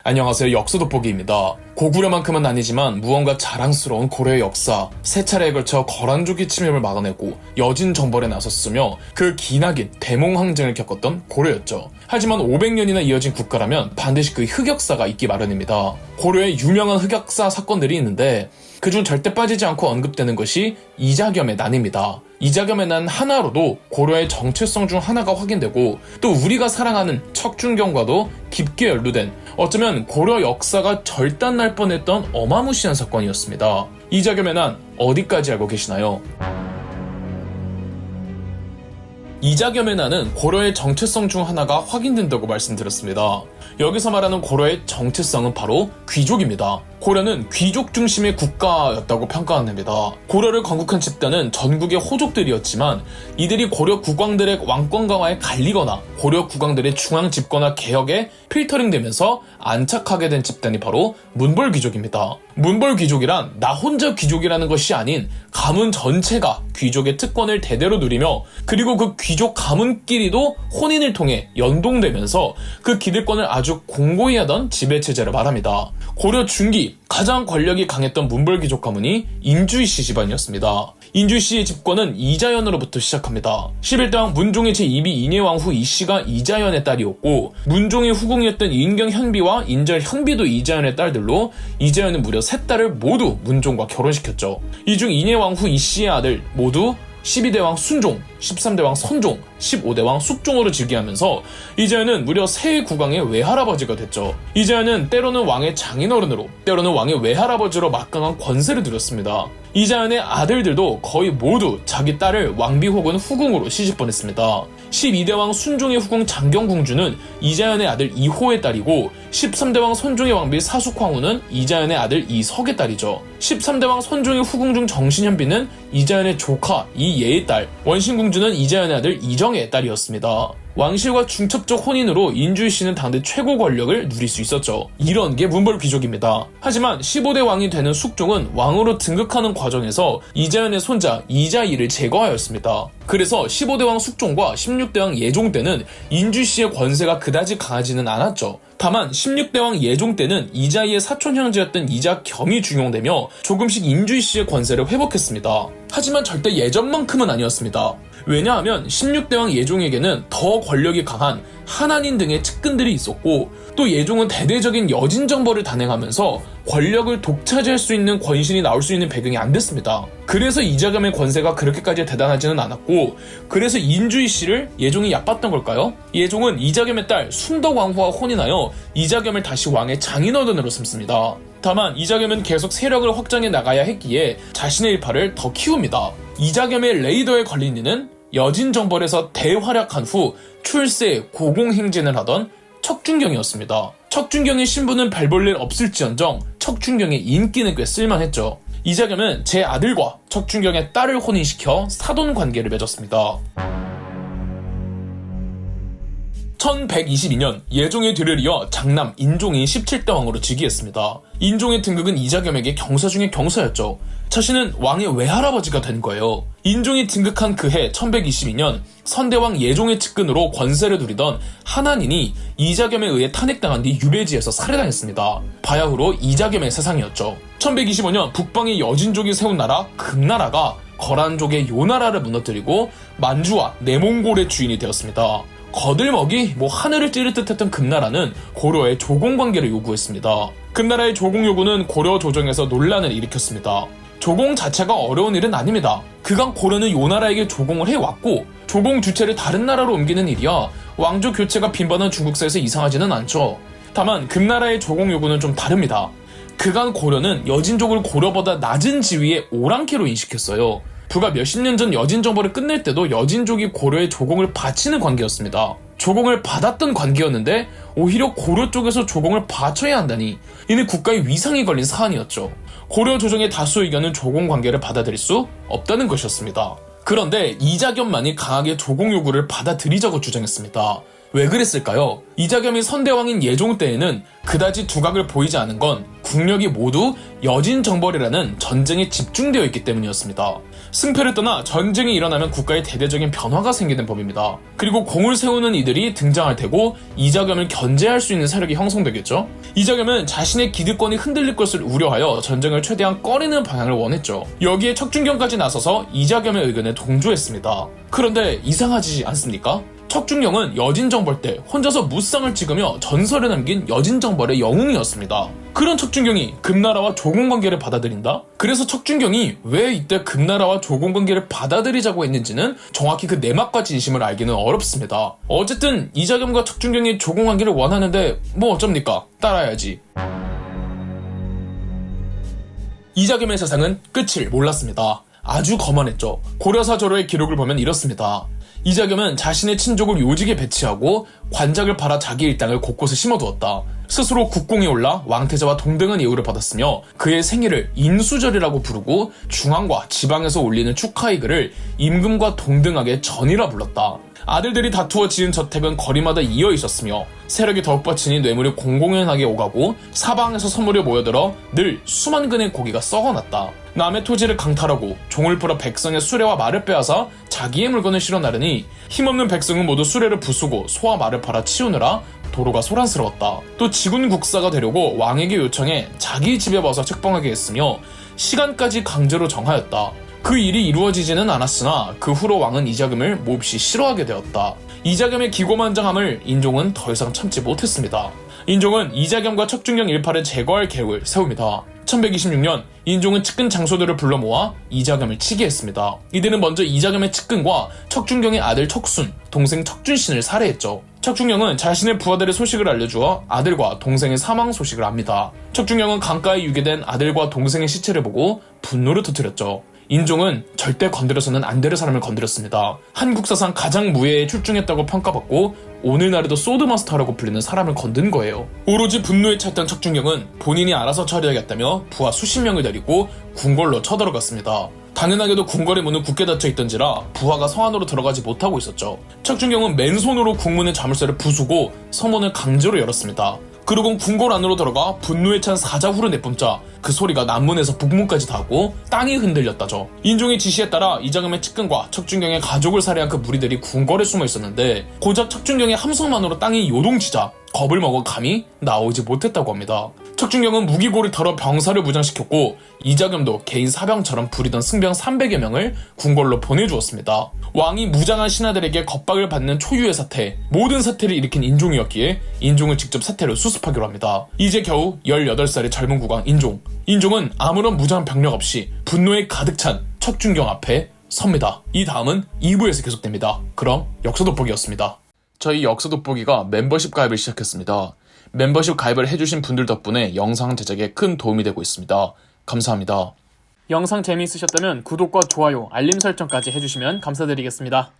안녕하세요, 역사돋보기입니다. 고구려만큼은 아니지만 무언가 자랑스러운 고려의 역사, 세 차례에 걸쳐 거란족의 침입을 막아내고 여진 정벌에 나섰으며 그 기나긴 대몽항쟁을 겪었던 고려였죠. 하지만 500년이나 이어진 국가라면 반드시 그 흑역사가 있기 마련입니다. 고려의 유명한 흑역사 사건들이 있는데 그중 절대 빠지지 않고 언급되는 것이 이자겸의 난입니다. 이자겸의 난 하나로도 고려의 정체성 중 하나가 확인되고 또 우리가 사랑하는 척준경과도 깊게 연루된, 어쩌면 고려 역사가 절단날 뻔했던 어마무시한 사건이었습니다. 이자겸의 난 어디까지 알고 계시나요? 이자겸의 난은 고려의 정체성 중 하나가 확인된다고 말씀드렸습니다. 여기서 말하는 고려의 정체성은 바로 귀족입니다. 고려는 귀족 중심의 국가였다고 평가합니다. 고려를 건국한 집단은 전국의 호족들이었지만 이들이 고려 국왕들의 왕권 강화에 갈리거나 고려 국왕들의 중앙 집권화 개혁에 필터링되면서 안착하게 된 집단이 바로 문벌 귀족입니다. 문벌 귀족이란 나 혼자 귀족이라는 것이 아닌 가문 전체가 귀족의 특권을 대대로 누리며 그리고 그 귀족 가문끼리도 혼인을 통해 연동되면서 그 기득권을 아주 공고히 하던 지배체제를 말합니다. 고려 중기 가장 권력이 강했던 문벌 귀족 가문이 인주이씨 집안이었습니다. 인주이씨의 집권은 이자연으로부터 시작합니다. 11대왕 문종의 제2비 인예왕 후 이씨가 이자연의 딸이었고 문종의 후궁이었던 인경현비와 인절현비도 이자연의 딸들로 이자연은 무려 3딸을 모두 문종과 결혼시켰죠. 이 중 인예왕 후 이씨의 아들 모두 12대왕 순종, 13대왕 선종, 15대왕 숙종으로 즉위하면서 이자연은 무려 세 국왕의 외할아버지가 됐죠. 이자연은 때로는 왕의 장인어른으로, 때로는 왕의 외할아버지로 막강한 권세를 누렸습니다. 이자연의 아들들도 거의 모두 자기 딸을 왕비 혹은 후궁으로 시집보냈습니다. 12대왕 순종의 후궁 장경궁주는 이자연의 아들 이호의 딸이고 13대왕 선종의 왕비 사숙황후는 이자연의 아들 이석의 딸이죠. 13대왕 선종의 후궁 중 정신현비는 이자연의 조카 이예의 딸, 원신궁주는 이자연의 아들 이정의 딸이었습니다. 왕실과 중첩적 혼인으로 인주이씨는 당대 최고 권력을 누릴 수 있었죠. 이런 게 문벌 귀족입니다. 하지만 15대 왕이 되는 숙종은 왕으로 등극하는 과정에서 이자연의 손자 이자이를 제거하였습니다. 그래서 15대 왕 숙종과 16대 왕 예종 때는 인주씨의 권세가 그다지 강하지는 않았죠. 다만 16대 왕 예종 때는 이자이의 사촌 형제였던 이자겸이 중용되며 조금씩 인주이씨의 권세를 회복했습니다. 하지만 절대 예전만큼은 아니었습니다. 왜냐하면 16대 왕 예종에게는 더 권력이 강한 한한인 등의 측근들이 있었고 또 예종은 대대적인 여진 정벌을 단행하면서 권력을 독차지할 수 있는 권신이 나올 수 있는 배경이 안 됐습니다. 그래서 이자겸의 권세가 그렇게까지 대단하지는 않았고 그래서 인주이씨를 예종이 얕봤던 걸까요? 예종은 이자겸의 딸 순덕왕후와 혼인하여 이자겸을 다시 왕의 장인어른으로 삼습니다. 다만 이자겸은 계속 세력을 확장해 나가야 했기에 자신의 일파를 더 키웁니다. 이자겸의 레이더에 걸린 이는 여진 정벌에서 대활약한 후 출세, 고공행진을 하던 척준경이었습니다. 척준경의 신분은 별 볼 일 없을지언정 척준경의 인기는 꽤 쓸만했죠. 이자겸은 제 아들과 척준경의 딸을 혼인시켜 사돈 관계를 맺었습니다. 1122년 예종의 뒤를 이어 장남 인종이 17대 왕으로 즉위했습니다. 인종의 등극은 이자겸에게 경사 중의 경사였죠. 자신은 왕의 외할아버지가 된 거예요. 인종이 등극한 그해 1122년 선대왕 예종의 측근으로 권세를 누리던 한한인이 이자겸에 의해 탄핵당한 뒤 유배지에서 살해당했습니다. 바야흐로 이자겸의 세상이었죠. 1125년 북방의 여진족이 세운 나라 금나라가 거란족의 요나라를 무너뜨리고 만주와 내몽골의 주인이 되었습니다. 거들먹이 하늘을 찌를 듯했던 금나라는 고려의 조공관계를 요구했습니다. 금나라의 조공 요구는 고려 조정에서 논란을 일으켰습니다. 조공 자체가 어려운 일은 아닙니다. 그간 고려는 요나라에게 조공을 해왔고 조공 주체를 다른 나라로 옮기는 일이야 왕조 교체가 빈번한 중국사에서 이상하지는 않죠. 다만 금나라의 조공 요구는 좀 다릅니다. 그간 고려는 여진족을 고려보다 낮은 지위의 오랑캐로 인식했어요. 불과 몇십 년 전 여진 정벌을 끝낼 때도 여진족이 고려의 조공을 바치는 관계였습니다. 조공을 받았던 관계였는데 오히려 고려 쪽에서 조공을 바쳐야 한다니 이는 국가의 위상이 걸린 사안이었죠. 고려 조정의 다수 의견은 조공 관계를 받아들일 수 없다는 것이었습니다. 그런데 이자겸만이 강하게 조공 요구를 받아들이자고 주장했습니다. 왜 그랬을까요? 이자겸이 선대왕인 예종 때에는 그다지 두각을 보이지 않은 건 국력이 모두 여진정벌이라는 전쟁에 집중되어 있기 때문이었습니다. 승패를 떠나 전쟁이 일어나면 국가에 대대적인 변화가 생기는 법입니다. 그리고 공을 세우는 이들이 등장할 테고 이자겸을 견제할 수 있는 세력이 형성되겠죠. 이자겸은 자신의 기득권이 흔들릴 것을 우려하여 전쟁을 최대한 꺼리는 방향을 원했죠. 여기에 척준경까지 나서서 이자겸의 의견에 동조했습니다. 그런데 이상하지 않습니까? 척준경은 여진정벌 때 혼자서 무쌍을 찍으며 전설을 남긴 여진정벌의 영웅이었습니다. 그런 척준경이 금나라와 조공관계를 받아들인다? 그래서 척준경이 왜 이때 금나라와 조공관계를 받아들이자고 했는지는 정확히 그 내막과 진심을 알기는 어렵습니다. 어쨌든 이자겸과 척준경이 조공관계를 원하는데 뭐 어쩝니까? 따라야지. 이자겸의 세상은 끝을 몰랐습니다. 아주 거만했죠. 고려사절호의 기록을 보면 이렇습니다. 이자겸은 자신의 친족을 요직에 배치하고 관작을 팔아 자기 일당을 곳곳에 심어두었다. 스스로 국공에 올라 왕태자와 동등한 예우를 받았으며 그의 생일을 인수절이라고 부르고 중앙과 지방에서 올리는 축하의 글을 임금과 동등하게 전이라 불렀다. 아들들이 다투어 지은 저택은 거리마다 이어 있었으며 세력이 더욱 뻗치니 뇌물이 공공연하게 오가고 사방에서 선물이 모여들어 늘 수만 근의 고기가 썩어났다. 남의 토지를 강탈하고 종을 풀어 백성의 수레와 말을 빼앗아 자기의 물건을 실어 나르니 힘없는 백성은 모두 수레를 부수고 소와 말을 팔아 치우느라 도로가 소란스러웠다. 또 지군국사가 되려고 왕에게 요청해 자기 집에 와서 책봉하게 했으며 시간까지 강제로 정하였다. 그 일이 이루어지지는 않았으나 그 후로 왕은 이자겸을 몹시 싫어하게 되었다. 이자겸의 기고만장함을 인종은 더 이상 참지 못했습니다. 인종은 이자겸과 척준경 일파를 제거할 계획을 세웁니다. 1126년 인종은 측근 장소들을 불러 모아 이자겸을 치게 했습니다. 이들은 먼저 이자겸의 측근과 척준경의 아들 척순, 동생 척준신을 살해했죠. 척준경은 자신의 부하들의 소식을 알려주어 아들과 동생의 사망 소식을 압니다. 척준경은 강가에 유괴된 아들과 동생의 시체를 보고 분노를 터뜨렸죠. 인종은 절대 건드려서는 안 될 사람을 건드렸습니다. 한국 사상 가장 무예에 출중했다고 평가받고 오늘날에도 소드마스터라고 불리는 사람을 건든 거예요. 오로지 분노에 찼던 척준경은 본인이 알아서 처리하겠다며 부하 수십 명을 데리고 궁궐로 쳐들어갔습니다. 당연하게도 궁궐의 문은 굳게 닫혀있던지라 부하가 성 안으로 들어가지 못하고 있었죠. 척준경은 맨손으로 궁문의 자물쇠를 부수고 서문을 강제로 열었습니다. 그리고 궁궐 안으로 들어가 분노에 찬 사자후를 내뿜자 그 소리가 남문에서 북문까지 닿고 땅이 흔들렸다죠. 인종의 지시에 따라 이자겸의 측근과 척준경의 가족을 살해한 그 무리들이 궁궐에 숨어 있었는데 고작 척준경의 함성만으로 땅이 요동치자 겁을 먹어 감히 나오지 못했다고 합니다. 척준경은 무기고를 털어 병사를 무장시켰고 이자겸도 개인 사병처럼 부리던 승병 300여 명을 궁궐로 보내주었습니다. 왕이 무장한 신하들에게 겁박을 받는 초유의 사태, 모든 사태를 일으킨 인종이었기에 인종을 직접 사태를 수습하기로 합니다. 이제 겨우 18살의 젊은 국왕 인종. 인종은 아무런 무장 병력 없이 분노에 가득 찬 척준경 앞에 섭니다. 이 다음은 2부에서 계속됩니다. 그럼 역사 돋보기였습니다. 저희 역사 돋보기가 멤버십 가입을 시작했습니다. 멤버십 가입을 해주신 분들 덕분에 영상 제작에 큰 도움이 되고 있습니다. 감사합니다. 영상 재미있으셨다면 구독과 좋아요, 알림 설정까지 해주시면 감사드리겠습니다.